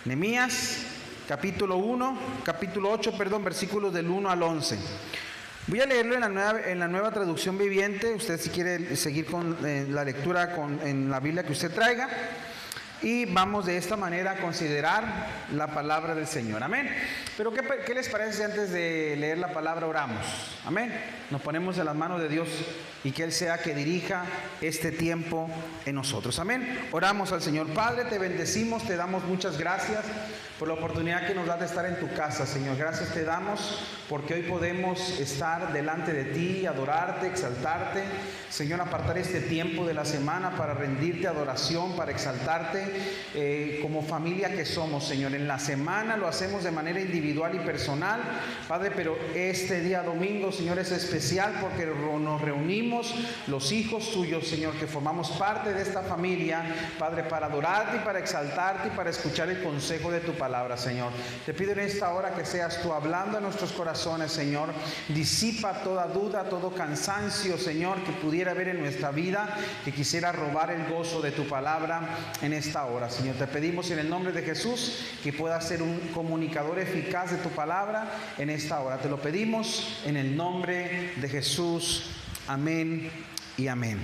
Nehemías, capítulo 8, versículos del 1 al 11. Voy a leerlo en la nueva traducción viviente. Usted, si quiere seguir con la lectura en la Biblia que usted traiga. Y vamos de esta manera a considerar la palabra del Señor. Amén. Pero ¿qué les parece si antes de leer la palabra oramos? Amén. Nos ponemos en las manos de Dios y que Él sea que dirija este tiempo en nosotros. Amén. Oramos al Señor. Padre, te bendecimos, te damos muchas gracias por la oportunidad que nos das de estar en tu casa, Señor. Gracias te damos porque hoy podemos estar delante de ti, adorarte, exaltarte. Señor, apartar este tiempo de la semana para rendirte adoración, para exaltarte como familia que somos, Señor. En la semana lo hacemos de manera individual y personal, Padre, pero este día domingo, Señor, es especial porque nos reunimos los hijos tuyos, Señor, que formamos parte de esta familia, Padre, para adorarte y para exaltarte y para escuchar el consejo de tu palabra, Señor. Te pido en esta hora que seas tú hablando a nuestros corazones, Señor. Disipa toda duda, todo cansancio, Señor, que pudiera haber en nuestra vida, que quisiera robar el gozo de tu palabra en esta hora, Señor. Te pedimos en el nombre de Jesús que puedas ser un comunicador eficaz de tu palabra en esta hora. Te lo pedimos en el nombre de Jesús. Amén y amén.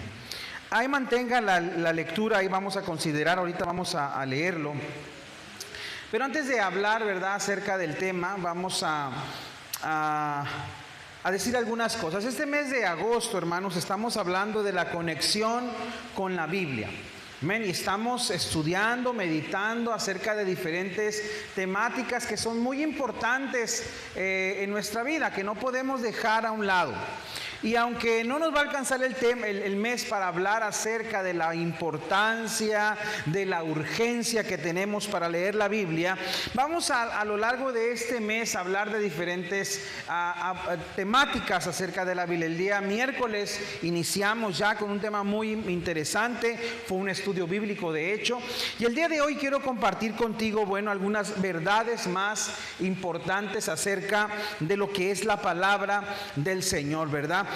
Ahí mantenga la lectura, ahí vamos a considerar, ahorita vamos a leerlo. Pero antes de hablar, ¿verdad?, acerca del tema, vamos a decir algunas cosas. Este mes de agosto, hermanos, estamos hablando de la conexión con la Biblia. Amén. Y estamos estudiando, meditando acerca de diferentes temáticas que son muy importantes en nuestra vida, que no podemos dejar a un lado. Y aunque no nos va a alcanzar el mes para hablar acerca de la importancia, de la urgencia que tenemos para leer la Biblia, vamos a lo largo de este mes a hablar de diferentes temáticas acerca de la Biblia. El día miércoles iniciamos ya con un tema muy interesante, fue un estudio bíblico de hecho, y el día de hoy quiero compartir contigo, algunas verdades más importantes acerca de lo que es la palabra del Señor, ¿verdad?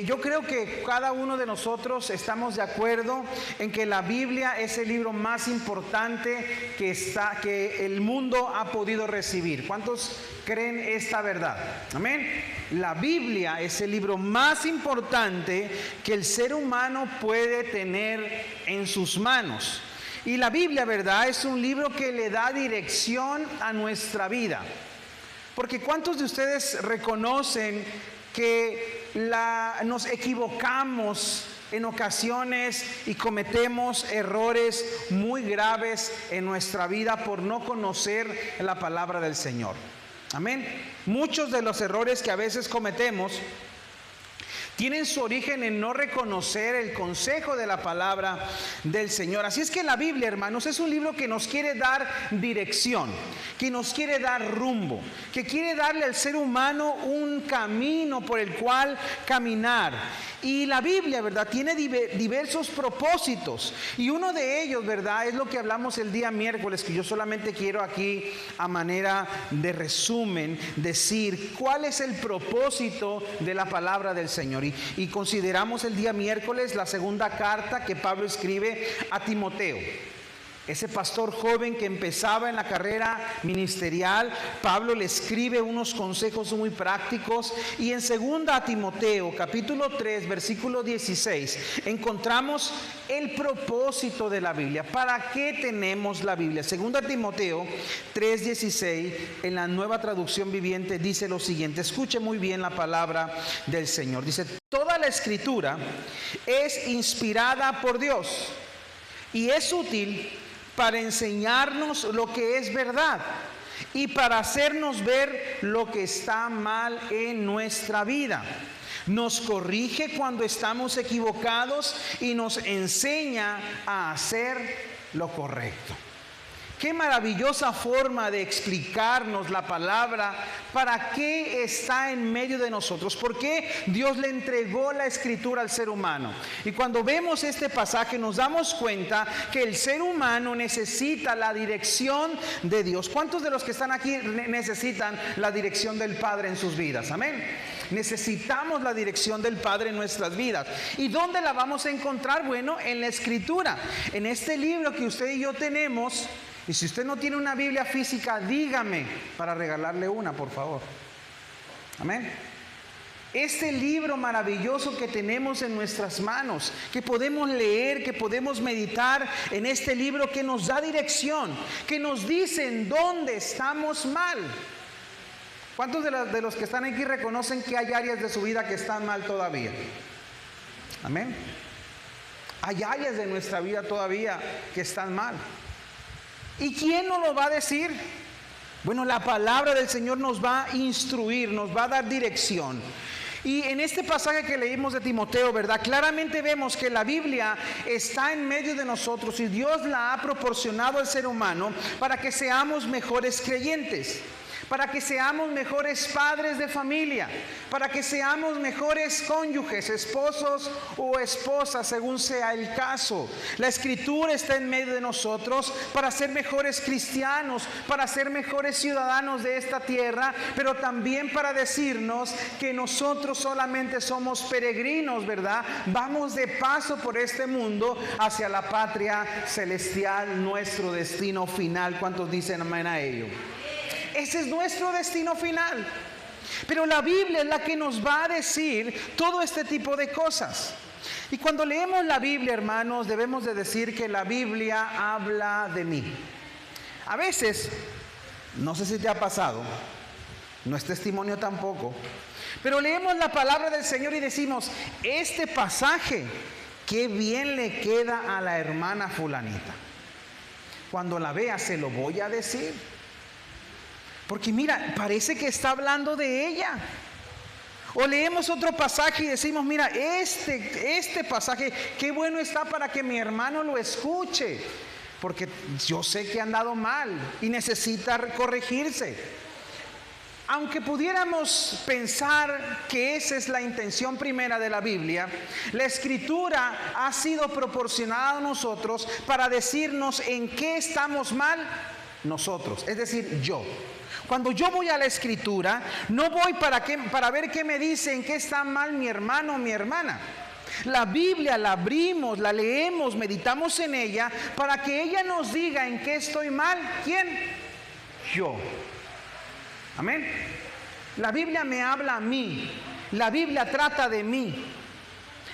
Yo creo que cada uno de nosotros estamos de acuerdo en que la Biblia es el libro más importante que el mundo ha podido recibir. ¿Cuántos creen esta verdad? Amén. La Biblia es el libro más importante que el ser humano puede tener en sus manos. Y la Biblia, ¿verdad?, es un libro que le da dirección a nuestra vida. Porque ¿cuántos de ustedes reconocen que nos equivocamos en ocasiones y cometemos errores muy graves en nuestra vida por no conocer la palabra del Señor? Amén. Muchos de los errores que a veces cometemos tienen su origen en no reconocer el consejo de la palabra del Señor. Así es que la Biblia, hermanos, es un libro que nos quiere dar dirección, que nos quiere dar rumbo, que quiere darle al ser humano un camino por el cual caminar. Y la Biblia, ¿verdad?, tiene diversos propósitos. Y uno de ellos, ¿verdad?, es lo que hablamos el día miércoles, que yo solamente quiero aquí a manera de resumen decir cuál es el propósito de la palabra del Señor. Y consideramos el día miércoles la segunda carta que Pablo escribe a Timoteo. Ese pastor joven que empezaba en la carrera ministerial, Pablo le escribe unos consejos muy prácticos. Y en 2 Timoteo, capítulo 3, versículo 16, encontramos el propósito de la Biblia. ¿Para qué tenemos la Biblia? 2 Timoteo 3, 16, en la nueva traducción viviente, dice lo siguiente. Escuche muy bien la palabra del Señor. Dice: toda la escritura es inspirada por Dios y es útil para enseñarnos lo que es verdad y para hacernos ver lo que está mal en nuestra vida. Nos corrige cuando estamos equivocados y nos enseña a hacer lo correcto. Qué maravillosa forma de explicarnos la palabra, para qué está en medio de nosotros, por qué Dios le entregó la escritura al ser humano. Y cuando vemos este pasaje nos damos cuenta que el ser humano necesita la dirección de Dios. ¿Cuántos de los que están aquí necesitan la dirección del Padre en sus vidas? Amén. Necesitamos la dirección del Padre en nuestras vidas. ¿Y dónde la vamos a encontrar? Bueno, en la Escritura, en este libro que usted y yo tenemos, Y si usted no tiene una Biblia física, dígame para regalarle una, por favor. Amén. Este libro maravilloso que tenemos en nuestras manos, que podemos leer, que podemos meditar en este libro que nos da dirección, que nos dice en dónde estamos mal. ¿Cuántos de los que están aquí reconocen que hay áreas de su vida que están mal todavía? Amén. Hay áreas de nuestra vida todavía que están mal. ¿Y quién nos lo va a decir? Bueno, la palabra del Señor nos va a instruir, nos va a dar dirección. Y en este pasaje que leímos de Timoteo, ¿verdad? Claramente vemos que la Biblia está en medio de nosotros y Dios la ha proporcionado al ser humano para que seamos mejores creyentes, para que seamos mejores padres de familia, para que seamos mejores cónyuges, esposos o esposas, según sea el caso. La Escritura está en medio de nosotros para ser mejores cristianos, para ser mejores ciudadanos de esta tierra, pero también para decirnos que nosotros solamente somos peregrinos, ¿verdad? Vamos de paso por este mundo hacia la patria celestial, nuestro destino final. ¿Cuántos dicen amén a ello? Ese es nuestro destino final. Pero la Biblia es la que nos va a decir todo este tipo de cosas. Y cuando leemos la Biblia, hermanos, debemos de decir que la Biblia habla de mí. A veces, no sé si te ha pasado, no es testimonio tampoco, pero leemos la palabra del Señor y decimos, este pasaje, qué bien le queda a la hermana fulanita. Cuando la vea, se lo voy a decir. Porque mira, parece que está hablando de ella. O leemos otro pasaje y decimos, mira, este pasaje, qué bueno está para que mi hermano lo escuche. Porque yo sé que ha andado mal y necesita corregirse. Aunque pudiéramos pensar que esa es la intención primera de la Biblia, la Escritura ha sido proporcionada a nosotros para decirnos en qué estamos mal nosotros, es decir, yo. Cuando yo voy a la Escritura, no voy para ver qué me dice en qué está mal mi hermano o mi hermana. La Biblia la abrimos, la leemos, meditamos en ella para que ella nos diga en qué estoy mal. ¿Quién? Yo. Amén. La Biblia me habla a mí. La Biblia trata de mí.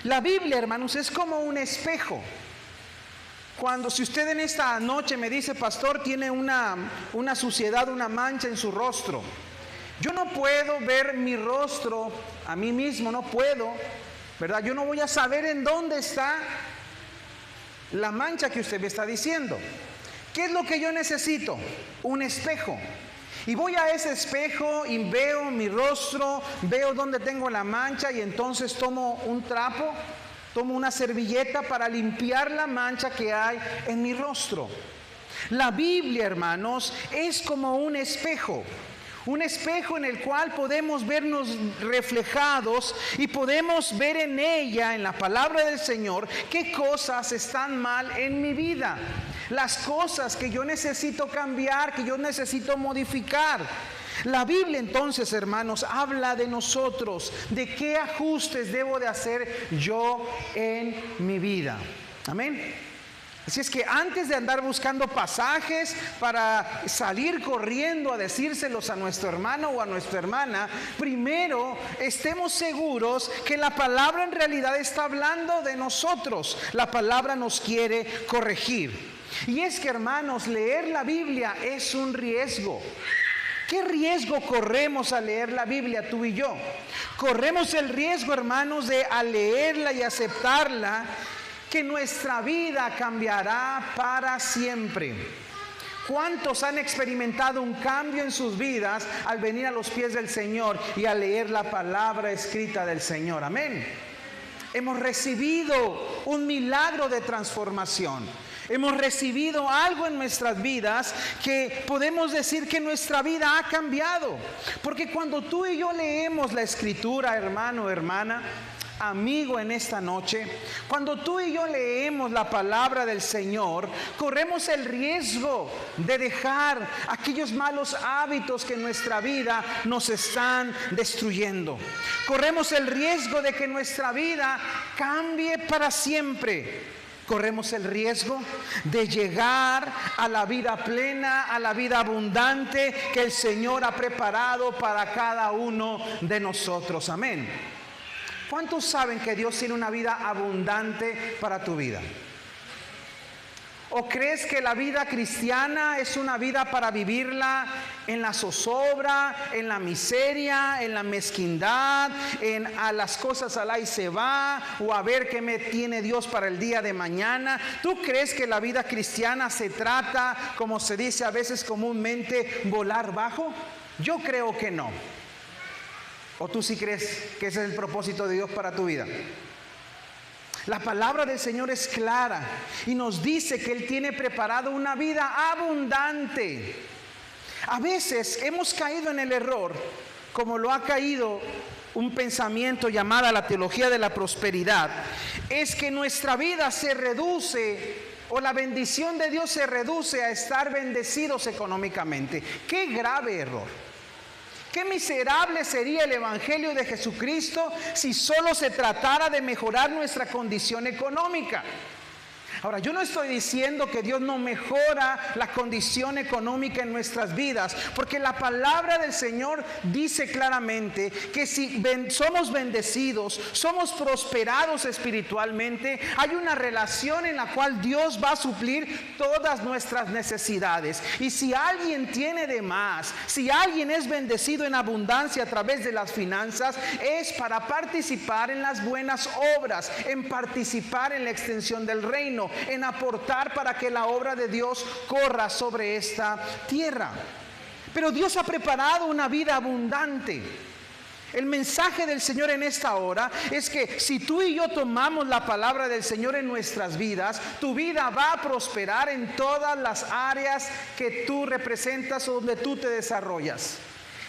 La Biblia, hermanos, es como un espejo. Si usted en esta noche me dice, pastor, tiene una suciedad, una mancha en su rostro. Yo no puedo ver mi rostro a mí mismo, no puedo, ¿verdad? Yo no voy a saber en dónde está la mancha que usted me está diciendo. ¿Qué es lo que yo necesito? Un espejo. Y voy a ese espejo y veo mi rostro, veo dónde tengo la mancha y entonces tomo un trapo. Tomo una servilleta para limpiar la mancha que hay en mi rostro. La Biblia, hermanos, es como un espejo en el cual podemos vernos reflejados y podemos ver en ella, en la palabra del Señor, qué cosas están mal en mi vida. Las cosas que yo necesito cambiar, que yo necesito modificar. La Biblia entonces, hermanos, habla de nosotros, de qué ajustes debo de hacer yo en mi vida. Amén. Así es que antes de andar buscando pasajes para salir corriendo a decírselos a nuestro hermano o a nuestra hermana, primero estemos seguros que la palabra en realidad está hablando de nosotros. La palabra nos quiere corregir. Y es que, hermanos, leer la Biblia es un riesgo. ¿Qué riesgo corremos al leer la Biblia, tú y yo? Corremos el riesgo, hermanos, de al leerla y aceptarla, que nuestra vida cambiará para siempre. ¿Cuántos han experimentado un cambio en sus vidas al venir a los pies del Señor y al leer la palabra escrita del Señor? Amén. Hemos recibido un milagro de transformación. Hemos recibido algo en nuestras vidas que podemos decir que nuestra vida ha cambiado. Porque cuando tú y yo leemos la Escritura, hermano, hermana, amigo en esta noche, cuando tú y yo leemos la palabra del Señor, corremos el riesgo de dejar aquellos malos hábitos que en nuestra vida nos están destruyendo. Corremos el riesgo de que nuestra vida cambie para siempre. corremos el riesgo de llegar a la vida plena, a la vida abundante que el Señor ha preparado para cada uno de nosotros. Amén. ¿Cuántos saben que Dios tiene una vida abundante para tu vida? ¿O crees que la vida cristiana es una vida para vivirla en la zozobra, en la miseria, en la mezquindad, en a las cosas alá y se va, o a ver qué me tiene Dios para el día de mañana? ¿Tú crees que la vida cristiana se trata, como se dice a veces comúnmente, volar bajo? Yo creo que no. ¿O tú sí crees que ese es el propósito de Dios para tu vida? La palabra del Señor es clara y nos dice que Él tiene preparado una vida abundante. A veces hemos caído en el error, como lo ha caído un pensamiento llamado la teología de la prosperidad, es que nuestra vida se reduce, o la bendición de Dios se reduce a estar bendecidos económicamente. ¡Qué grave error! Qué miserable sería el Evangelio de Jesucristo si solo se tratara de mejorar nuestra condición económica. Ahora, yo no estoy diciendo que Dios no mejora la condición económica en nuestras vidas, porque la palabra del Señor dice claramente que si somos bendecidos, somos prosperados espiritualmente, hay una relación en la cual Dios va a suplir todas nuestras necesidades. Y si alguien tiene de más, si alguien es bendecido en abundancia a través de las finanzas, es para participar en las buenas obras, en participar en la extensión del reino, en aportar para que la obra de Dios corra sobre esta tierra. Pero Dios ha preparado una vida abundante. El mensaje del Señor en esta hora es que si tú y yo tomamos la palabra del Señor en nuestras vidas, tu vida va a prosperar en todas las áreas que tú representas o donde tú te desarrollas.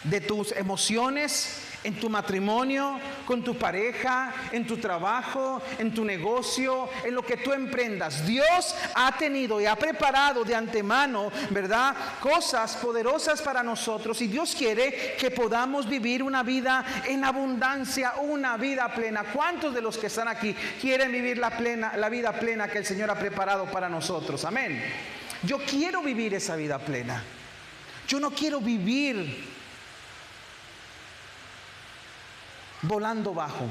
De tus emociones, en tu matrimonio, con tu pareja, en tu trabajo, en tu negocio, en lo que tú emprendas. Dios ha tenido y ha preparado de antemano, ¿verdad?, cosas poderosas para nosotros, y Dios quiere que podamos vivir una vida en abundancia, una vida plena. ¿Cuántos de los que están aquí quieren vivir la vida plena que el Señor ha preparado para nosotros? Amén. Yo quiero vivir esa vida plena. Yo no quiero vivir volando bajo.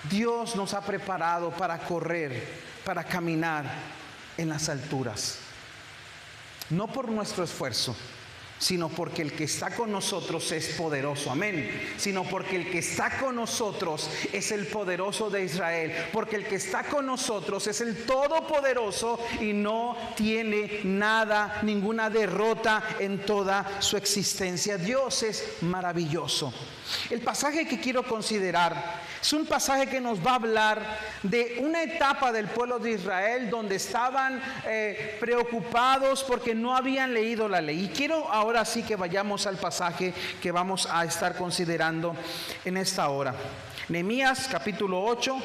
Dios nos ha preparado para correr, para caminar en las alturas. No por nuestro esfuerzo, sino porque el que está con nosotros es poderoso. Amén. Sino porque el que está con nosotros es el poderoso de Israel. Porque el que está con nosotros es el todopoderoso y no tiene nada, ninguna derrota en toda su existencia. Dios es maravilloso. El pasaje que quiero considerar es un pasaje que nos va a hablar de una etapa del pueblo de Israel donde estaban preocupados porque no habían leído la ley. Y quiero ahora sí que vayamos al pasaje que vamos a estar considerando en esta hora. Nehemías capítulo 8,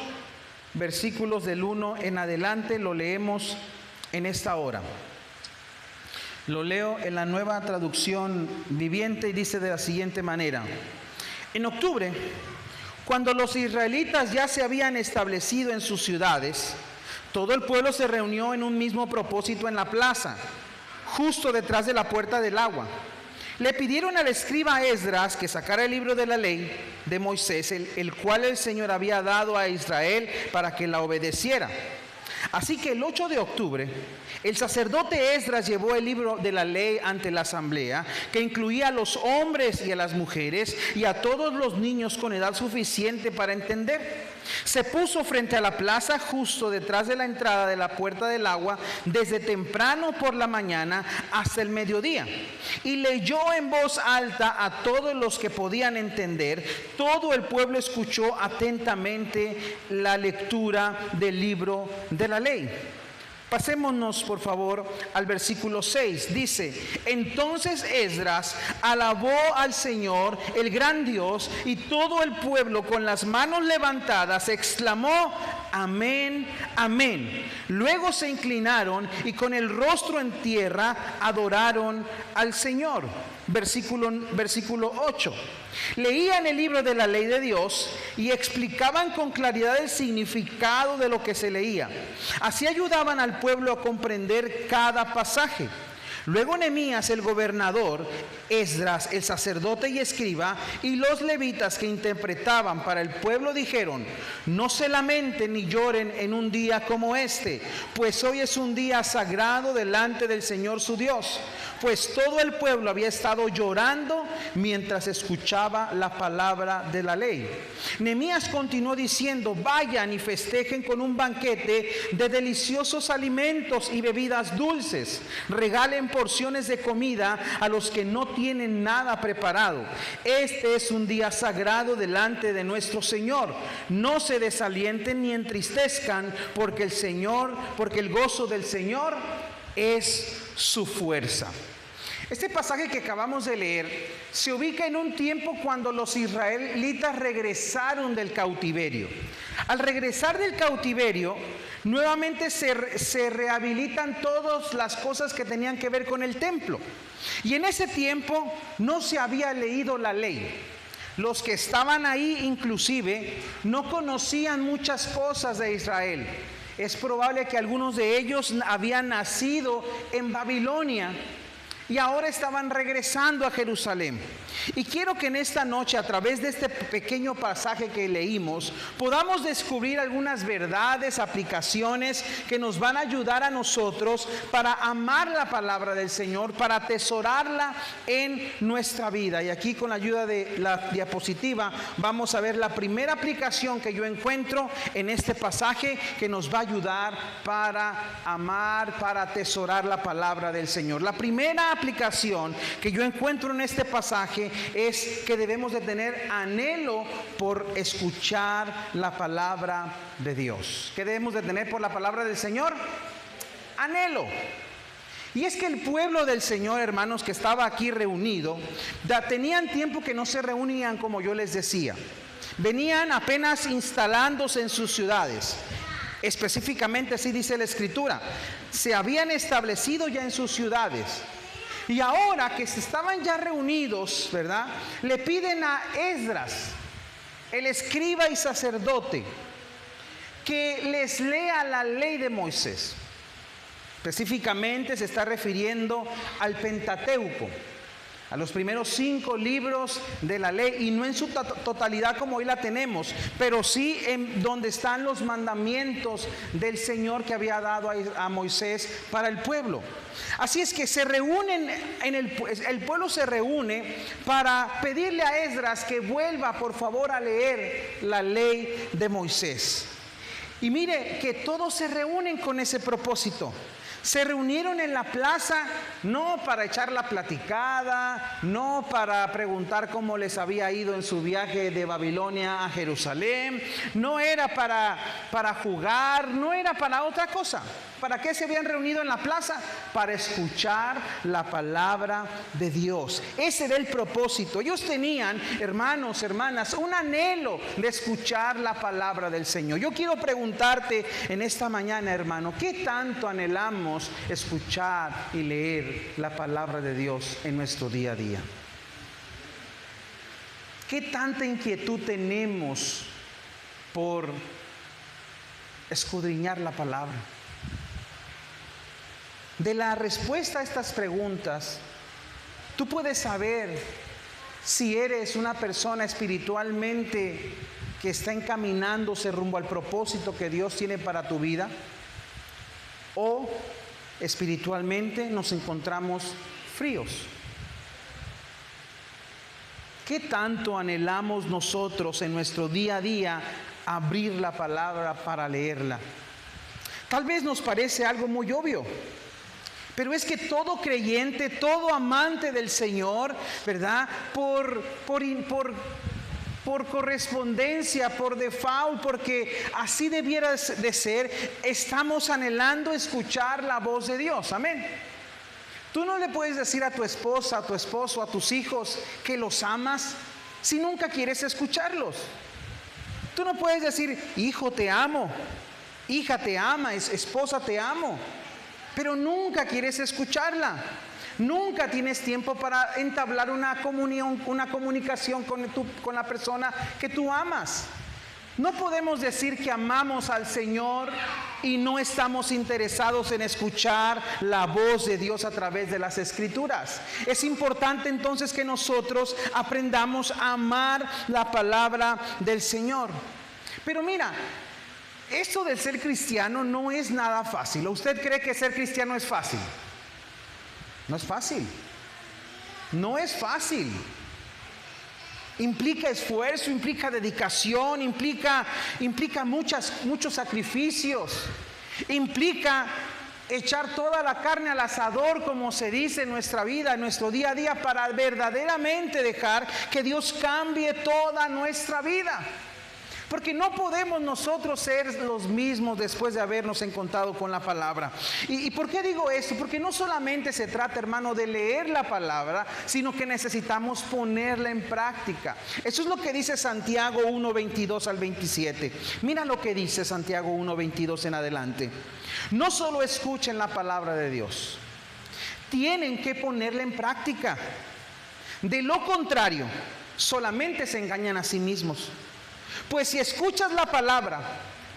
versículos del 1 en adelante, lo leemos en esta hora. Lo leo en la Nueva Traducción Viviente y dice de la siguiente manera: en octubre, cuando los israelitas ya se habían establecido en sus ciudades, todo el pueblo se reunió en un mismo propósito en la plaza, justo detrás de la puerta del agua. Le pidieron al escriba Esdras que sacara el libro de la ley de Moisés, el cual el Señor había dado a Israel para que la obedeciera. Así que el 8 de octubre, el sacerdote Esdras llevó el libro de la ley ante la asamblea, que incluía a los hombres y a las mujeres y a todos los niños con edad suficiente para entender. Se puso frente a la plaza justo detrás de la entrada de la puerta del agua desde temprano por la mañana hasta el mediodía, y leyó en voz alta a todos los que podían entender. Todo el pueblo escuchó atentamente la lectura del libro de la ley. Pasémonos por favor al versículo 6. Dice: entonces Esdras alabó al Señor, el gran Dios, y todo el pueblo con las manos levantadas exclamó: amén, amén. Luego se inclinaron y con el rostro en tierra adoraron al Señor. Versículo 8. Leían el libro de la ley de Dios y explicaban con claridad el significado de lo que se leía. Así ayudaban al pueblo a comprender cada pasaje. Luego Nehemías, el gobernador, Esdras, el sacerdote y escriba, y los levitas que interpretaban para el pueblo dijeron: no se lamenten ni lloren en un día como este, pues hoy es un día sagrado delante del Señor su Dios. Pues todo el pueblo había estado llorando mientras escuchaba la palabra de la ley. Nehemías continuó diciendo: vayan y festejen con un banquete de deliciosos alimentos y bebidas dulces. Regalen porciones de comida a los que no tienen nada preparado. Este es un día sagrado delante de nuestro Señor. No se desalienten ni entristezcan, porque el gozo del Señor es su fuerza. Este pasaje que acabamos de leer se ubica en un tiempo cuando los israelitas regresaron del cautiverio. Al regresar del cautiverio, nuevamente se rehabilitan todas las cosas que tenían que ver con el templo. Y en ese tiempo no se había leído la ley. Los que estaban ahí inclusive no conocían muchas cosas de Israel. Es probable que algunos de ellos habían nacido en Babilonia y ahora estaban regresando a Jerusalén. Y quiero que en esta noche, a través de este pequeño pasaje que leímos, podamos descubrir algunas verdades, aplicaciones que nos van a ayudar a nosotros para amar la palabra del Señor, para atesorarla en nuestra vida. Y aquí, con la ayuda de la diapositiva, vamos a ver la primera aplicación que yo encuentro en este pasaje que nos va a ayudar para amar, para atesorar la palabra del Señor. La primera aplicación que yo encuentro en este pasaje es que debemos de tener anhelo por escuchar la palabra de Dios. ¿Qué debemos de tener por la palabra del Señor? Anhelo. Y es que el pueblo del Señor, hermanos, que estaba aquí reunido, tenían tiempo que no se reunían, como yo les decía. Venían apenas instalándose en sus ciudades. Específicamente así dice la Escritura. Se habían establecido ya en sus ciudades. Y ahora que se estaban ya reunidos, ¿verdad?, le piden a Esdras, el escriba y sacerdote, que les lea la ley de Moisés. Específicamente se está refiriendo al Pentateuco, a los primeros 5 libros de la ley, y no en su totalidad como hoy la tenemos, pero sí en donde están los mandamientos del Señor que había dado a Moisés para el pueblo. Así es que se reúnen, el pueblo se reúne para pedirle a Esdras que vuelva por favor a leer la ley de Moisés. Y mire que todos se reúnen con ese propósito. Se reunieron en la plaza no para echar la platicada, no para preguntar cómo les había ido en su viaje de Babilonia a Jerusalén, no era para jugar, no era para otra cosa. ¿Para qué se habían reunido en la plaza? Para escuchar la palabra de Dios. Ese era el propósito. Ellos tenían, hermanos, hermanas, un anhelo de escuchar la palabra del Señor. Yo quiero preguntarte en esta mañana, hermano, ¿qué tanto anhelamos escuchar y leer la palabra de Dios en nuestro día a día? ¿Qué tanta inquietud tenemos por escudriñar la palabra? De la respuesta a estas preguntas, tú puedes saber si eres una persona espiritualmente que está encaminándose rumbo al propósito que Dios tiene para tu vida, o espiritualmente nos encontramos fríos. ¿Qué tanto anhelamos nosotros en nuestro día a día abrir la palabra para leerla? Tal vez nos parece algo muy obvio, pero es que todo creyente, todo amante del Señor, ¿verdad?, por correspondencia, por default, porque así debiera de ser, estamos anhelando escuchar la voz de Dios. Amén. Tú no le puedes decir a tu esposa, a tu esposo, a tus hijos que los amas si nunca quieres escucharlos. Tú no puedes decir: hijo, te amo, hija te ama, esposa te amo, pero nunca quieres escucharla. Nunca tienes tiempo para entablar una comunicación con la persona que tú amas. No podemos decir que amamos al Señor y no estamos interesados en escuchar la voz de Dios a través de las Escrituras. Es importante entonces que nosotros aprendamos a amar la palabra del Señor. Pero mira, esto de ser cristiano no es nada fácil. ¿Usted cree que ser cristiano es fácil? No es fácil. No es fácil. Implica esfuerzo, implica dedicación, implica muchos sacrificios, implica echar toda la carne al asador, como se dice en nuestra vida, en nuestro día a día, para verdaderamente dejar que Dios cambie toda nuestra vida. Porque no podemos nosotros ser los mismos después de habernos encontrado con la palabra. ¿Y por qué digo esto? Porque no solamente se trata, hermano, de leer la palabra, sino que necesitamos ponerla en práctica. Eso es lo que dice Santiago 1, 22 al 27. Mira lo que dice Santiago 1, 22 en adelante. No solo escuchen la palabra de Dios, tienen que ponerla en práctica. De lo contrario, solamente se engañan a sí mismos. Pues si escuchas la palabra,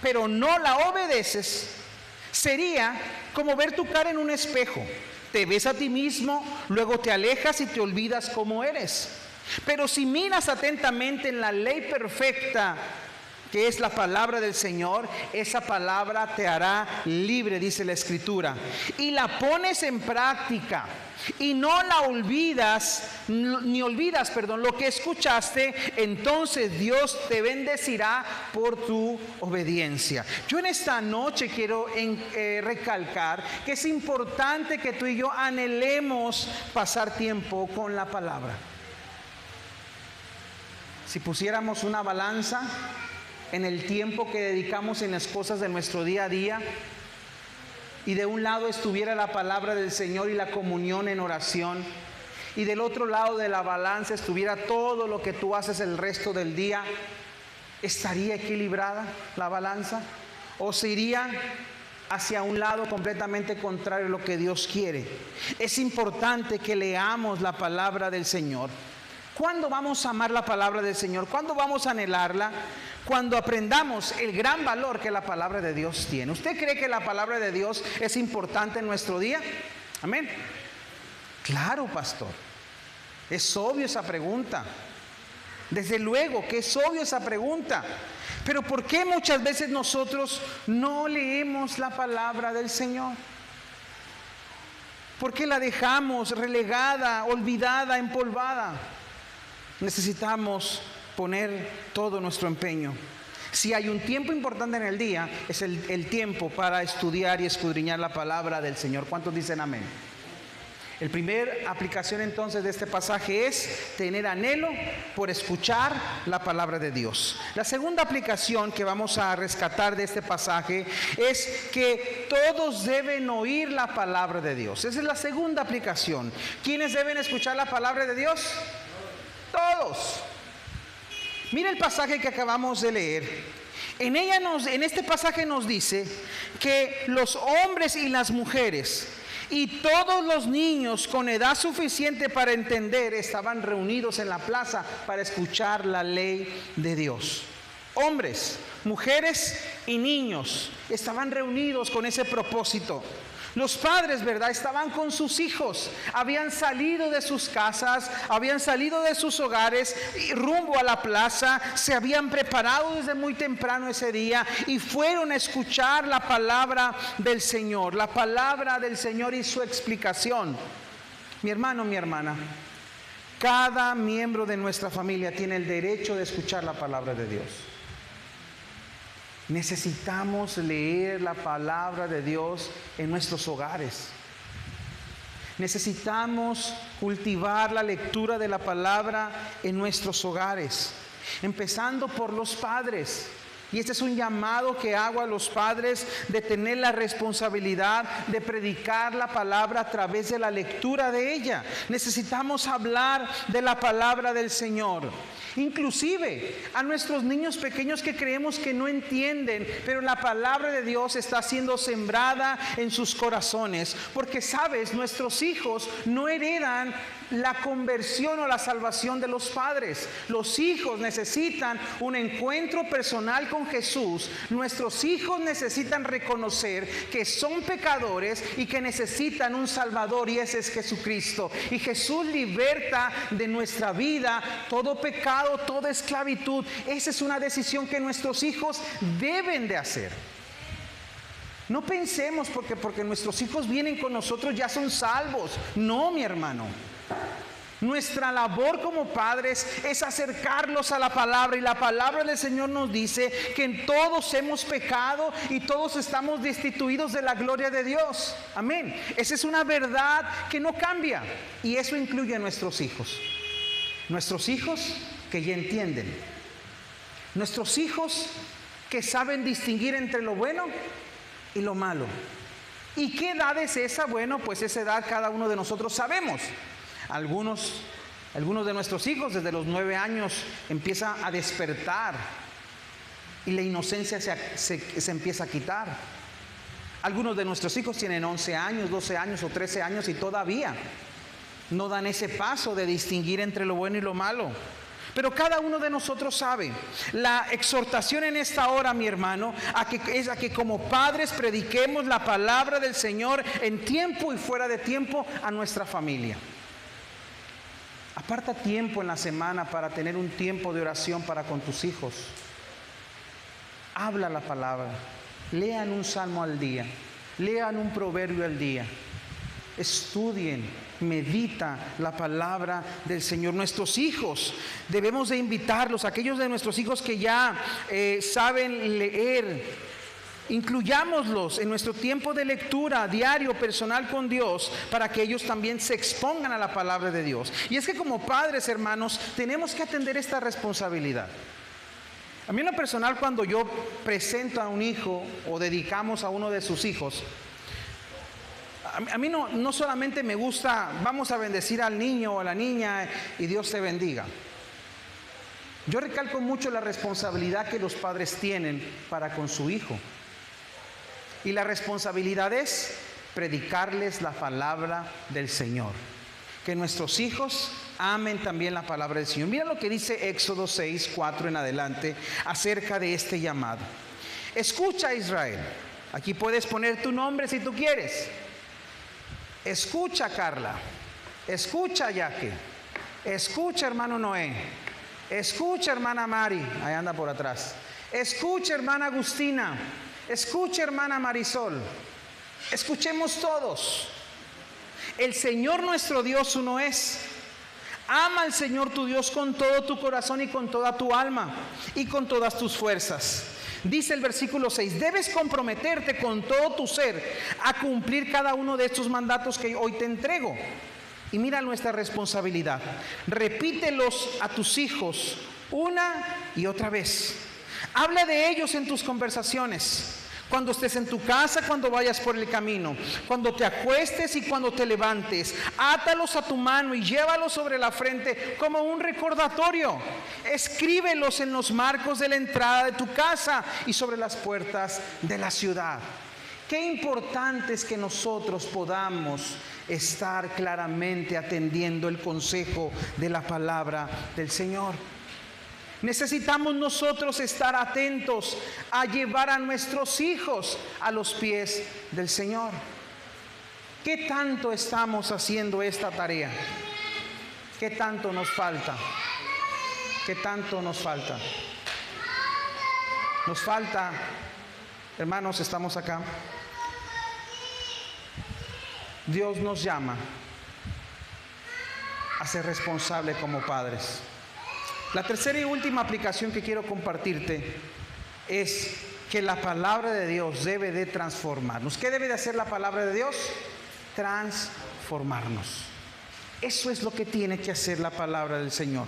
pero no la obedeces, sería como ver tu cara en un espejo. Te ves a ti mismo, luego te alejas y te olvidas cómo eres. Pero si miras atentamente en la ley perfecta, que es la palabra del Señor, esa palabra te hará libre, dice la Escritura. Y la pones en práctica. Y no la olvidas, lo que escuchaste, entonces Dios te bendecirá por tu obediencia. Yo en esta noche quiero recalcar que es importante que tú y yo anhelemos pasar tiempo con la palabra. Si pusiéramos una balanza en el tiempo que dedicamos en las cosas de nuestro día a día, y de un lado estuviera la palabra del Señor y la comunión en oración, y del otro lado de la balanza estuviera todo lo que tú haces el resto del día, ¿estaría equilibrada la balanza? ¿O se iría hacia un lado completamente contrario a lo que Dios quiere? Es importante que leamos la palabra del Señor. ¿Cuándo vamos a amar la palabra del Señor? ¿Cuándo vamos a anhelarla? Cuando aprendamos el gran valor que la palabra de Dios tiene. ¿Usted cree que la palabra de Dios es importante en nuestro día? Amén. Claro, pastor. Es obvio esa pregunta. Desde luego que es obvio esa pregunta. Pero ¿por qué muchas veces nosotros no leemos la palabra del Señor? ¿Por qué la dejamos relegada, olvidada, empolvada? Necesitamos poner todo nuestro empeño. Si hay un tiempo importante en el día, es el tiempo para estudiar y escudriñar la palabra del Señor. ¿Cuántos dicen amén? La primera aplicación entonces de este pasaje es tener anhelo por escuchar la palabra de Dios. La segunda aplicación que vamos a rescatar de este pasaje es que todos deben oír la palabra de Dios. Esa es la segunda aplicación. ¿Quiénes deben escuchar la palabra de Dios? Todos. Mira el pasaje que acabamos de leer. En este pasaje nos dice que los hombres y las mujeres y todos los niños con edad suficiente para entender estaban reunidos en la plaza para escuchar la ley de Dios. Hombres, mujeres y niños estaban reunidos con ese propósito. Los padres, ¿verdad?, estaban con sus hijos, habían salido de sus casas, habían salido de sus hogares y rumbo a la plaza, se habían preparado desde muy temprano ese día y fueron a escuchar la palabra del Señor y su explicación. Mi hermano, mi hermana, cada miembro de nuestra familia tiene el derecho de escuchar la palabra de Dios. Necesitamos leer la palabra de Dios en nuestros hogares. Necesitamos cultivar la lectura de la palabra en nuestros hogares, empezando por los padres. Y este es un llamado que hago a los padres de tener la responsabilidad de predicar la palabra a través de la lectura de ella. Necesitamos hablar de la palabra del Señor. Inclusive a nuestros niños pequeños que creemos que no entienden, pero la palabra de Dios está siendo sembrada en sus corazones. Porque sabes, nuestros hijos no heredan la conversión o la salvación de los padres. Los hijos necesitan un encuentro personal con Jesús. Nuestros hijos necesitan reconocer que son pecadores y que necesitan un Salvador, y ese es Jesucristo. Y Jesús liberta de nuestra vida todo pecado, toda esclavitud. Esa es una decisión que nuestros hijos deben de hacer. No pensemos porque nuestros hijos vienen con nosotros ya son salvos. No, mi hermano. Nuestra labor como padres es acercarlos a la palabra, y la palabra del Señor nos dice que todos hemos pecado y todos estamos destituidos de la gloria de Dios. Amén. Esa es una verdad que no cambia, y eso incluye a nuestros hijos. Nuestros hijos que ya entienden. Nuestros hijos que saben distinguir entre lo bueno y lo malo. ¿Y qué edad es esa? Bueno, pues esa edad cada uno de nosotros sabemos. Algunos de nuestros hijos desde los 9 años empieza a despertar y la inocencia se empieza a quitar. Algunos de nuestros hijos tienen 11 años, 12 años o 13 años y todavía no dan ese paso de distinguir entre lo bueno y lo malo. Pero cada uno de nosotros sabe. La exhortación en esta hora, mi hermano, es a que como padres prediquemos la palabra del Señor en tiempo y fuera de tiempo a nuestra familia. Aparta tiempo en la semana para tener un tiempo de oración para con tus hijos. Habla la palabra. Lean un salmo al día. Lean un proverbio al día. Estudien, medita la palabra del Señor. Nuestros hijos, debemos de invitarlos, aquellos de nuestros hijos que ya saben leer, incluyámoslos en nuestro tiempo de lectura diario, personal con Dios, para que ellos también se expongan a la palabra de Dios. Y es que como padres, hermanos, tenemos que atender esta responsabilidad. A mí en lo personal, cuando yo presento a un hijo o dedicamos a uno de sus hijos, a mí no solamente me gusta, vamos a bendecir al niño o a la niña y Dios te bendiga. Yo recalco mucho la responsabilidad que los padres tienen para con su hijo. Y la responsabilidad es predicarles la palabra del Señor. Que nuestros hijos amen también la palabra del Señor. Mira lo que dice Éxodo 6, 4 en adelante acerca de este llamado. Escucha, Israel. Aquí puedes poner tu nombre si tú quieres. Escucha, Carla. Escucha, Yaque. Escucha, hermano Noé. Escucha, hermana Mari. Ahí anda por atrás. Escucha, hermana Agustina. Escucha, hermana Marisol. Escuchemos todos. El Señor nuestro Dios uno es. Ama al Señor tu Dios con todo tu corazón y con toda tu alma y con todas tus fuerzas. Dice el versículo 6, debes comprometerte con todo tu ser a cumplir cada uno de estos mandatos que hoy te entrego. Y mira nuestra responsabilidad. Repítelos a tus hijos una y otra vez. Habla de ellos en tus conversaciones. Cuando estés en tu casa, cuando vayas por el camino, cuando te acuestes y cuando te levantes, átalos a tu mano y llévalos sobre la frente como un recordatorio. Escríbelos en los marcos de la entrada de tu casa y sobre las puertas de la ciudad. Qué importante es que nosotros podamos estar claramente atendiendo el consejo de la palabra del Señor. Necesitamos nosotros estar atentos a llevar a nuestros hijos a los pies del Señor. ¿Qué tanto estamos haciendo esta tarea? ¿Qué tanto nos falta? ¿Qué tanto nos falta? Nos falta, hermanos, estamos acá. Dios nos llama a ser responsables como padres. La tercera y última aplicación que quiero compartirte es que la palabra de Dios debe de transformarnos. ¿Qué debe de hacer la palabra de Dios? Transformarnos. Eso es lo que tiene que hacer la palabra del Señor.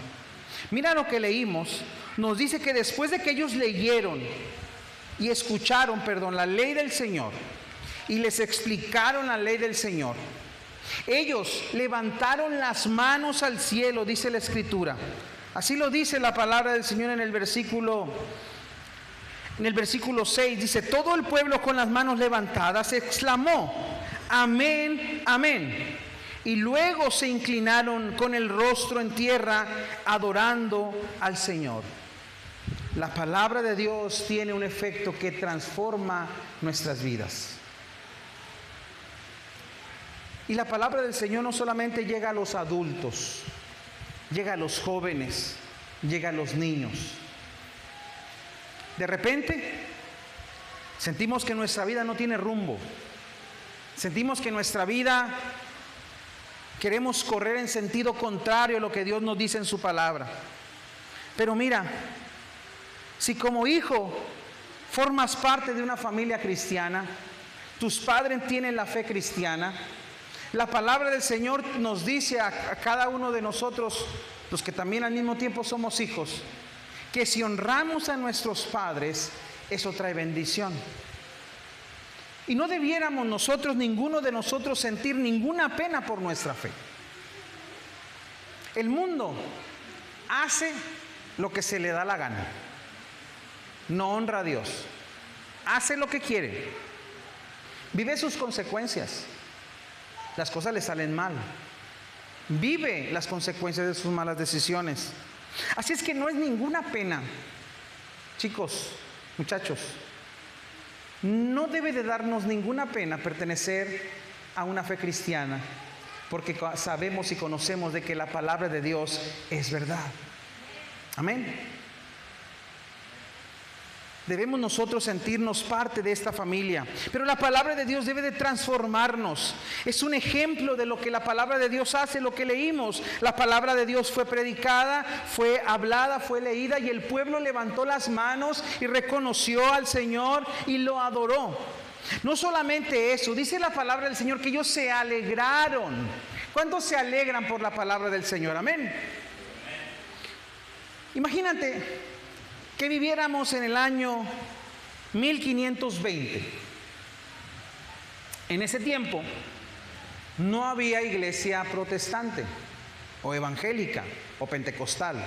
Mira lo que leímos. Nos dice que después de que ellos leyeron y escucharon, la ley del Señor, y les explicaron la ley del Señor, ellos levantaron las manos al cielo, dice la Escritura. Así lo dice la palabra del Señor en el versículo 6. Dice: todo el pueblo con las manos levantadas exclamó: amén, amén. Y luego se inclinaron con el rostro en tierra, adorando al Señor. La palabra de Dios tiene un efecto que transforma nuestras vidas. Y la palabra del Señor no solamente llega a los adultos, llega a los jóvenes, llega a los niños. De repente sentimos que nuestra vida no tiene rumbo. Sentimos que nuestra vida queremos correr en sentido contrario a lo que Dios nos dice en su palabra. Pero mira, si como hijo formas parte de una familia cristiana, tus padres tienen la fe cristiana, la palabra del Señor nos dice a cada uno de nosotros, los que también al mismo tiempo somos hijos, que si honramos a nuestros padres, eso trae bendición. Y no debiéramos ninguno de nosotros sentir ninguna pena por nuestra fe. El mundo hace lo que se le da la gana. No honra a Dios. Hace lo que quiere. Vive sus consecuencias. Las cosas le salen mal. Vive las consecuencias de sus malas decisiones. Así es que no es ninguna pena, chicos, muchachos, no debe de darnos ninguna pena pertenecer a una fe cristiana, porque sabemos y conocemos de que la palabra de Dios es verdad. Amén. Debemos nosotros sentirnos parte de esta familia. Pero la palabra de Dios debe de transformarnos. Es un ejemplo de lo que la palabra de Dios hace, lo que leímos. La palabra de Dios fue predicada, fue hablada, fue leída, y el pueblo levantó las manos y reconoció al Señor y lo adoró. No solamente eso, dice la palabra del Señor que ellos se alegraron. ¿Cuántos se alegran por la palabra del Señor? Amén. Imagínate que viviéramos en el año 1520. En ese tiempo no había iglesia protestante o evangélica o pentecostal.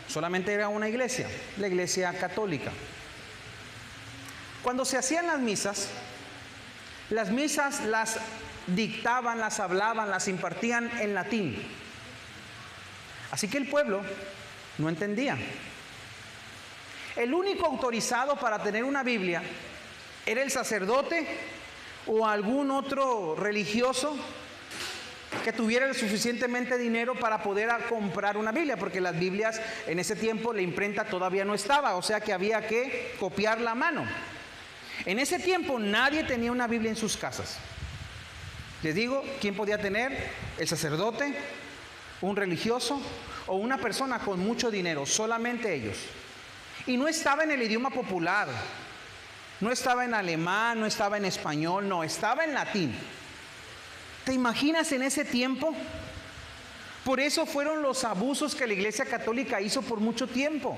Solamente era una iglesia, la iglesia católica. Cuando se hacían las misas las dictaban, las hablaban, las impartían en latín. Así que el pueblo no entendía. El único autorizado para tener una Biblia era el sacerdote o algún otro religioso que tuviera el suficientemente dinero para poder comprar una Biblia, porque las Biblias en ese tiempo la imprenta todavía no estaba, o sea que había que copiarla a mano. En ese tiempo nadie tenía una Biblia en sus casas. Les digo, ¿quién podía tener? El sacerdote, un religioso o una persona con mucho dinero, solamente ellos. Y no estaba en el idioma popular, no estaba en alemán, no estaba en español, no, estaba en latín. ¿Te imaginas en ese tiempo? Por eso fueron los abusos que la Iglesia Católica hizo por mucho tiempo.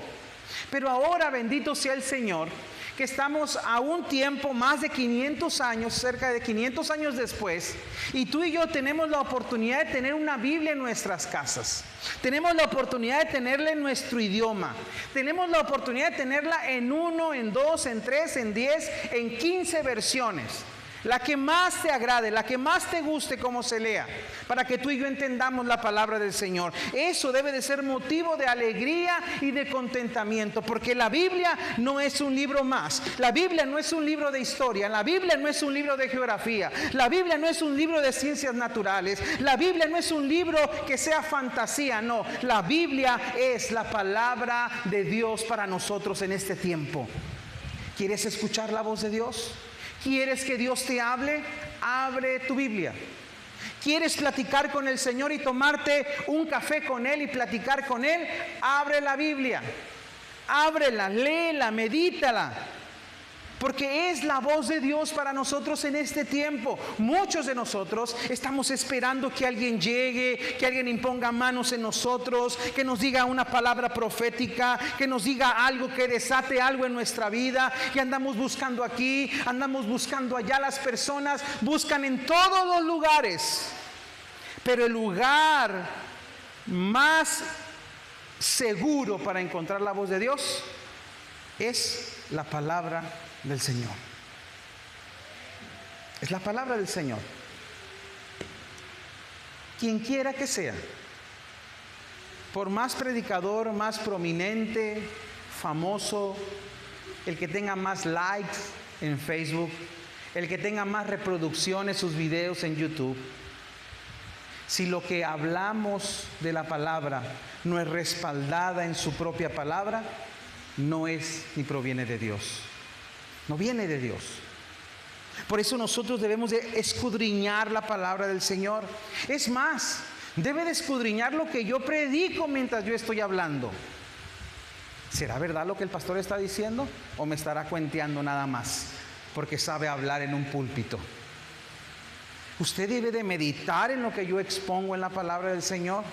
Pero ahora, bendito sea el Señor, que estamos a un tiempo más de 500 años, cerca de 500 años después, y tú y yo tenemos la oportunidad de tener una Biblia en nuestras casas. Tenemos la oportunidad de tenerla en nuestro idioma. Tenemos la oportunidad de tenerla en 1, en 2, en 3, en 10, en 15 versiones. La que más te agrade, la que más te guste cómo se lea, para que tú y yo entendamos la palabra del Señor. Eso debe de ser motivo de alegría y de contentamiento, porque la Biblia no es un libro más. La Biblia no es un libro de historia, la Biblia no es un libro de geografía, la Biblia no es un libro de ciencias naturales, la Biblia no es un libro que sea fantasía, no. La Biblia es la palabra de Dios para nosotros en este tiempo. ¿Quieres escuchar la voz de Dios? ¿Quieres que Dios te hable? Abre tu Biblia. ¿Quieres platicar con el Señor y tomarte un café con Él y platicar con Él? Abre la Biblia. Ábrela, léela, medítala. porque es la voz de Dios para nosotros en este tiempo. Muchos de nosotros estamos esperando que alguien llegue, que alguien imponga manos en nosotros, que nos diga una palabra profética, que nos diga algo, que desate algo en nuestra vida. Y andamos buscando aquí, andamos buscando allá. Las personas buscan en todos los lugares, pero el lugar más seguro para encontrar la voz de Dios es la palabra del Señor. Es la palabra del Señor. Quien quiera que sea, por más predicador, más prominente, famoso, el que tenga más likes en Facebook, el que tenga más reproducciones sus videos en YouTube, si lo que hablamos de la palabra no es respaldada en su propia palabra, no es ni proviene de Dios. No viene de Dios. Por eso nosotros debemos de escudriñar la palabra del Señor. Es más, debe de escudriñar lo que yo predico mientras yo estoy hablando. ¿Será verdad lo que el pastor está diciendo? ¿O me estará cuenteando nada más porque sabe hablar en un púlpito? Usted debe de meditar en lo que yo expongo en la palabra del Señor.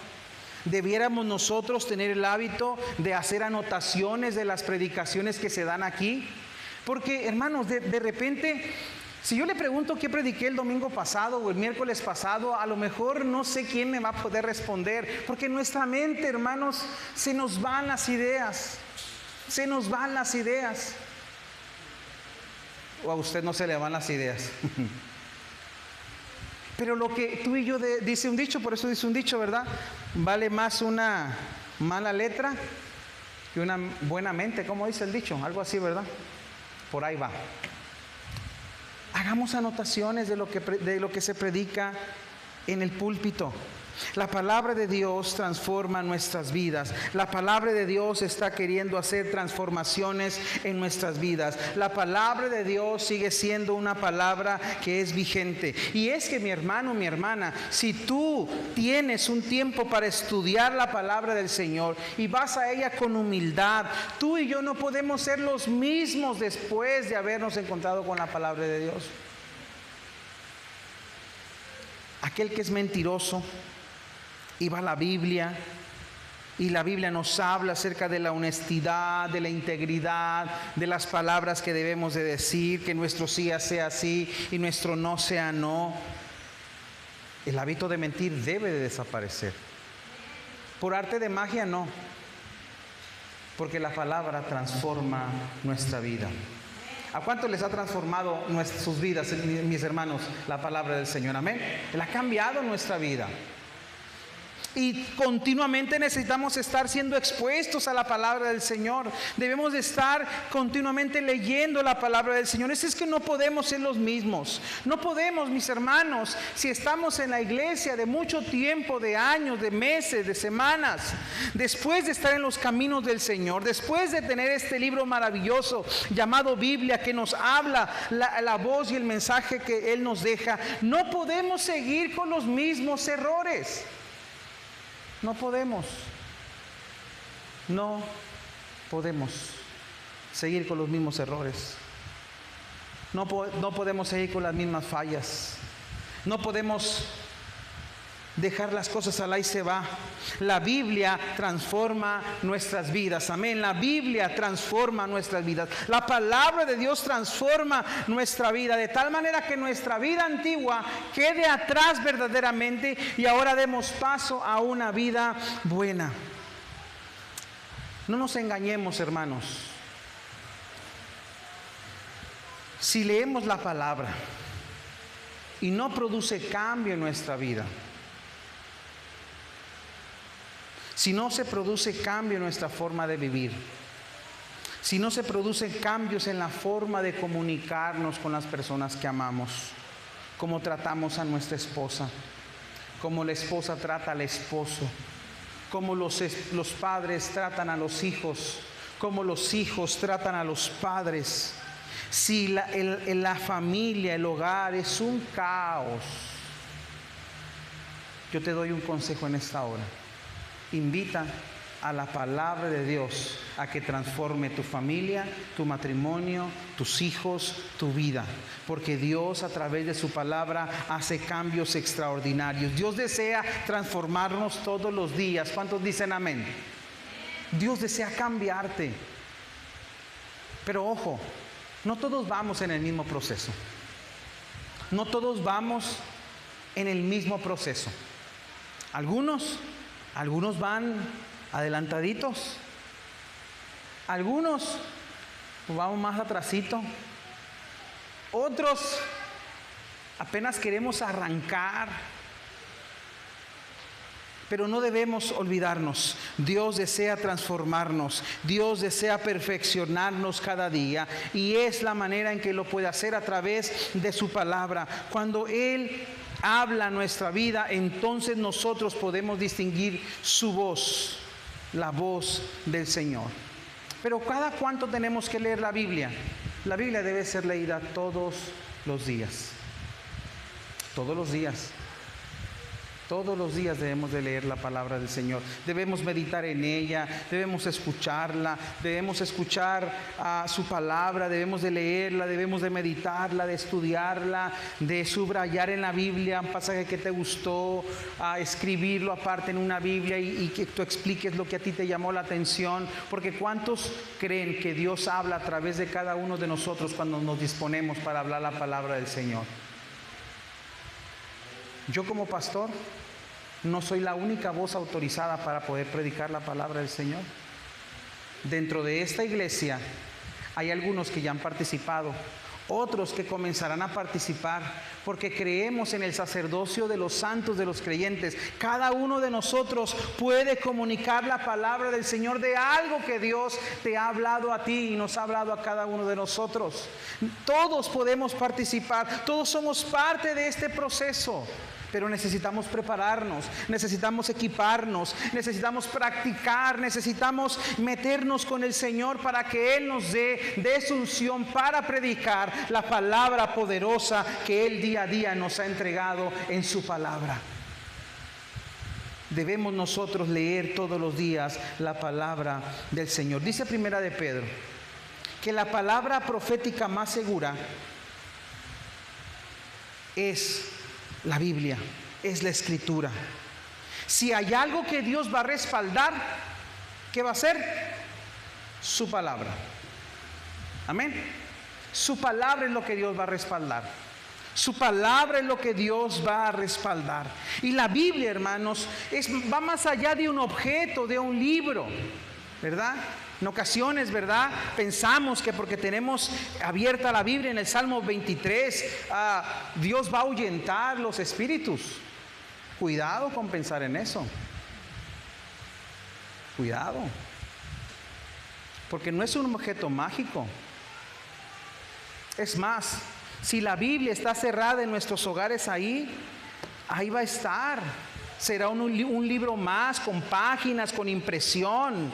Debiéramos nosotros tener el hábito de hacer anotaciones de las predicaciones que se dan aquí. Porque, hermanos, de repente, si yo le pregunto qué prediqué el domingo pasado o el miércoles pasado, a lo mejor no sé quién me va a poder responder. Porque en nuestra mente, hermanos, se nos van las ideas. Se nos van las ideas. O a usted no se le van las ideas. Pero lo que tú y yo dice un dicho, por eso dice un dicho, ¿verdad? Vale más una mala letra que una buena mente, ¿cómo dice el dicho? Algo así, ¿verdad? Por ahí va. Hagamos anotaciones de lo que se predica en el púlpito. La palabra de Dios transforma nuestras vidas. La palabra de Dios está queriendo hacer transformaciones en nuestras vidas. La palabra de Dios sigue siendo una palabra que es vigente. Y es que, mi hermano, mi hermana, si tú tienes un tiempo para estudiar la palabra del Señor y vas a ella con humildad, tú y yo no podemos ser los mismos después de habernos encontrado con la palabra de Dios. Aquel que es mentiroso y va a la Biblia, y la Biblia nos habla acerca de la honestidad, de la integridad, de las palabras que debemos de decir, que nuestro sí sea sí y nuestro no sea no. El hábito de mentir debe de desaparecer. Por arte de magia no, porque la palabra transforma nuestra vida. ¿A cuánto les ha transformado sus vidas, mis hermanos, la palabra del Señor? Amén. Él ha cambiado nuestra vida. Y continuamente necesitamos estar siendo expuestos a la palabra del Señor. Debemos de estar continuamente leyendo la palabra del Señor. Es que no podemos ser los mismos. No podemos, mis hermanos, si estamos en la iglesia de mucho tiempo, de años, de meses, de semanas, después de estar en los caminos del Señor, después de tener este libro maravilloso llamado Biblia, que nos habla la voz y el mensaje que Él nos deja, no podemos seguir con los mismos errores. No podemos seguir con los mismos errores. No podemos seguir con las mismas fallas. No podemos dejar las cosas al ahí se va. La Biblia transforma nuestras vidas. Amén. La Biblia transforma nuestras vidas. La palabra de Dios transforma nuestra vida de tal manera que nuestra vida antigua quede atrás verdaderamente y ahora demos paso a una vida buena. No nos engañemos, hermanos. Si leemos la palabra y no produce cambio en nuestra vida, si no se produce cambio en nuestra forma de vivir, si no se producen cambios en la forma de comunicarnos con las personas que amamos, cómo tratamos a nuestra esposa, cómo la esposa trata al esposo, cómo los padres tratan a los hijos, cómo los hijos tratan a los padres, si la familia, el hogar es un caos, yo te doy un consejo en esta hora. Invita a la palabra de Dios a que transforme tu familia, tu matrimonio, tus hijos, tu vida. Porque Dios a través de su palabra hace cambios extraordinarios. Dios desea transformarnos todos los días. ¿Cuántos dicen amén? Dios desea cambiarte. Pero ojo, no todos vamos en el mismo proceso. No todos vamos en el mismo proceso. Algunos van adelantaditos. Algunos vamos más atrasito. Otros apenas queremos arrancar. Pero no debemos olvidarnos. Dios desea transformarnos. Dios desea perfeccionarnos cada día. Y es la manera en que lo puede hacer a través de su palabra. Cuando Él habla nuestra vida, entonces nosotros podemos distinguir su voz, la voz del Señor. Pero ¿cada cuánto tenemos que leer la Biblia? La Biblia debe ser leída todos los días. Todos los días. Todos los días debemos de leer la palabra del Señor. Debemos meditar en ella, debemos escucharla, debemos escuchar su palabra, debemos de leerla, debemos de meditarla, de estudiarla, de subrayar en la Biblia un pasaje que te gustó, escribirlo aparte en una Biblia y que tú expliques lo que a ti te llamó la atención. Porque ¿cuántos creen que Dios habla a través de cada uno de nosotros cuando nos disponemos para hablar la palabra del Señor? Yo como pastor no soy la única voz autorizada para poder predicar la palabra del Señor. Dentro de esta iglesia hay algunos que ya han participado, otros que comenzarán a participar, porque creemos en el sacerdocio de los santos, de los creyentes. Cada uno de nosotros puede comunicar la palabra del Señor de algo que Dios te ha hablado a ti y nos ha hablado a cada uno de nosotros. Todos podemos participar, todos somos parte de este proceso. Pero necesitamos prepararnos, necesitamos equiparnos, necesitamos practicar, necesitamos meternos con el Señor para que Él nos dé de su unción para predicar la palabra poderosa que Él día a día nos ha entregado en su palabra. Debemos nosotros leer todos los días la palabra del Señor. Dice Primera de Pedro que la palabra profética más segura es la Biblia, es la Escritura. Si hay algo que Dios va a respaldar, ¿qué va a hacer? Su palabra. Amén. Su palabra es lo que Dios va a respaldar. Su palabra es lo que Dios va a respaldar. Y la Biblia, hermanos, va más allá de un objeto, de un libro, ¿verdad? En ocasiones, ¿verdad? Pensamos que porque tenemos abierta la Biblia en el Salmo 23, Dios va a ahuyentar los espíritus. Cuidado con pensar en eso. Cuidado. Porque no es un objeto mágico. Es más, si la Biblia está cerrada en nuestros hogares ahí va a estar. Será un libro más, con páginas, con impresión.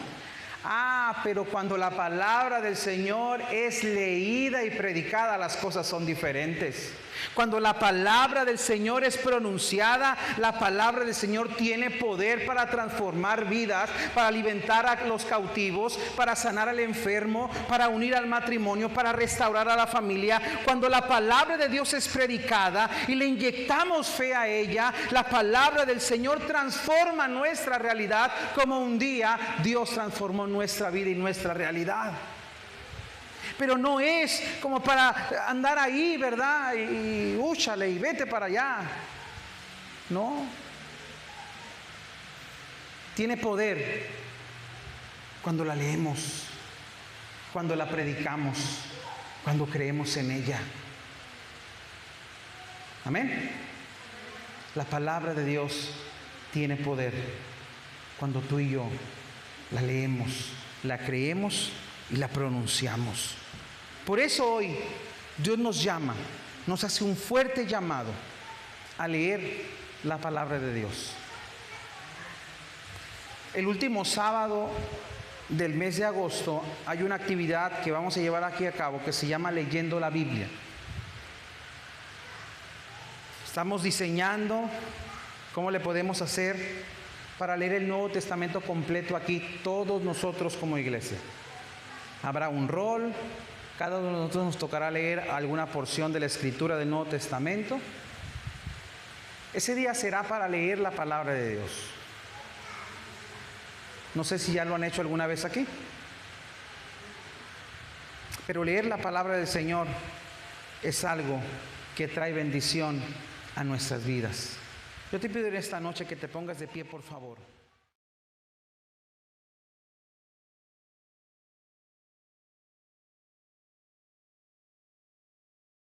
Pero cuando la palabra del Señor es leída y predicada, las cosas son diferentes. Cuando la palabra del Señor es pronunciada, la palabra del Señor tiene poder para transformar vidas, para alimentar a los cautivos, para sanar al enfermo, para unir al matrimonio, para restaurar a la familia. Cuando la palabra de Dios es predicada y le inyectamos fe a ella, la palabra del Señor transforma nuestra realidad como un día Dios transformó nuestra vida y nuestra realidad. Pero no es como para andar ahí, ¿verdad? Y úchale y vete para allá. No. Tiene poder cuando la leemos, cuando la predicamos, cuando creemos en ella. Amén. La palabra de Dios tiene poder cuando tú y yo la leemos, la creemos y la pronunciamos. Por eso hoy Dios nos llama, nos hace un fuerte llamado a leer la palabra de Dios. El último sábado del mes de agosto hay una actividad que vamos a llevar aquí a cabo que se llama Leyendo la Biblia. Estamos diseñando cómo le podemos hacer para leer el Nuevo Testamento completo aquí, todos nosotros como iglesia. Habrá un rol, cada uno de nosotros nos tocará leer alguna porción de la Escritura del Nuevo Testamento. Ese día será para leer la palabra de Dios. No sé si ya lo han hecho alguna vez aquí, pero leer la palabra del Señor es algo que trae bendición a nuestras vidas. Yo te pido en esta noche que te pongas de pie, por favor.